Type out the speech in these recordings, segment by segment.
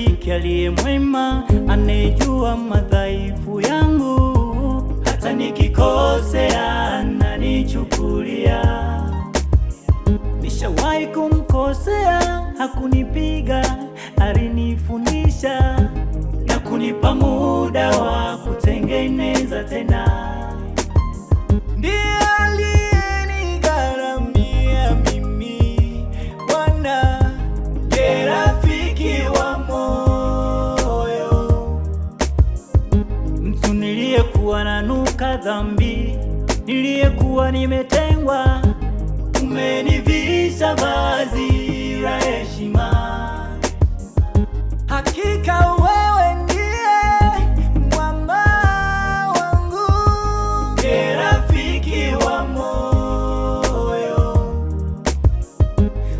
rafiki aliye mwema, anejua madhaifu yangu, hata nikikosea ananichukulia. Nishawahi kumkosea, hakunipiga, alinifundisha na kunipa muda wa kutengeneza tena. Ndiye aliyenigharamia mimi, Bwana ndiye rafiki wa moyo. Mtu niliyekuwa nanuka dhambi, niliyekuwa nimetengwa, umenivisha vazi la heshima. Hakika wewe ndiye mwamba wangu, ndiye rafiki wa moyo.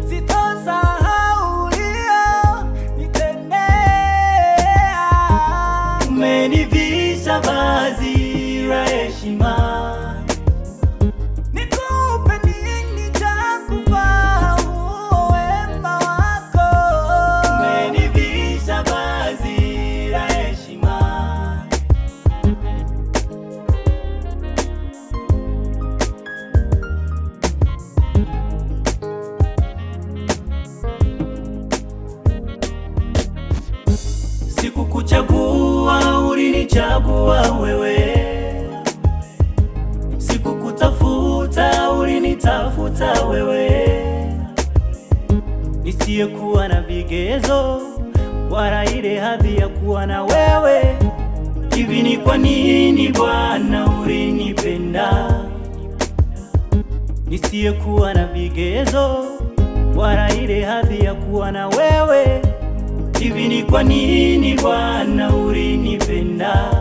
Sitosahau uliyonitendea, umenivisha vazi la heshima. Sikukuchagua, ulinichagua wewe. Sikukutafuta, ulinitafuta wewe. Nisiyekuwa na vigezo wala ile hadhi ya kuwa na wewe. Hivi ni kwa nini Bwana ulinipenda? Nisiyekuwa na vigezo wala ile hadhi ya kuwa na wewe. Hivi ni kwa nini Bwana ulinipenda?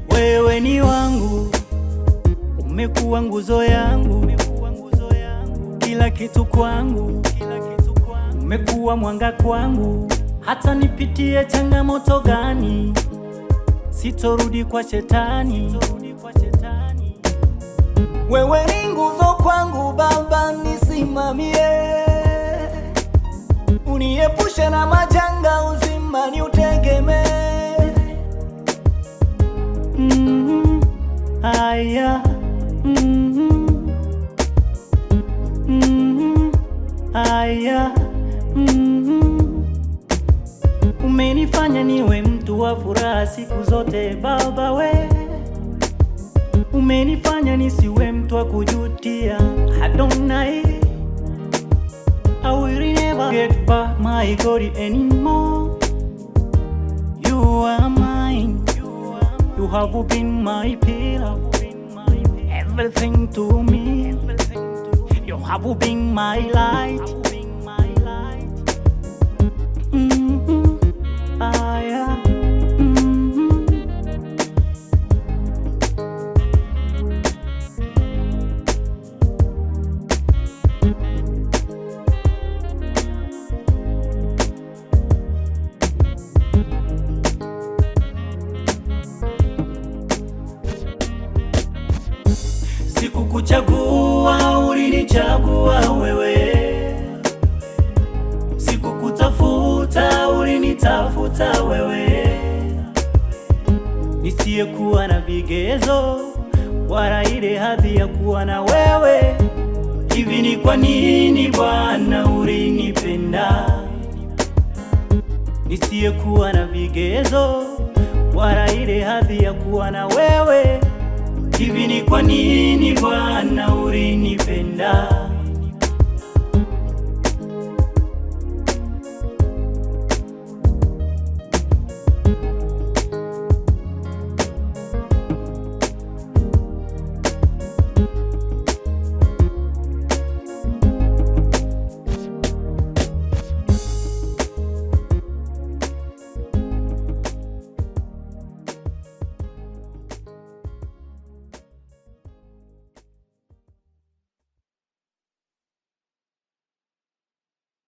Wewe ni wangu, umekuwa nguzo yangu, kila kitu kwangu, umekuwa mwanga kwangu. Hata nipitie changamoto gani, sitorudi kwa shetani. Wewe ni nguzo kwangu Baba, nisimamie, uniepushe na majanga, uzima ni utegemee. Aya, aya, umenifanya niwe mtu wa furaha siku zote Baba we. Umenifanya nisiwe mtu wa kujutia Adonai. I will never get back my God anymore. You are mine. You have been my pillar, everything to me. You have been my light. Aya. Sikukuchagua, ulinichagua wewe. Sikukutafuta, ulinitafuta wewe. Nisiyekuwa na vigezo wala ile hadhi ya kuwa na wewe. Hivi ni kwa nini Bwana ulinipenda? Nisiyekuwa na vigezo wala ile hadhi ya kuwa na wewe. Hivi ni kwa nini Bwana ulinipenda?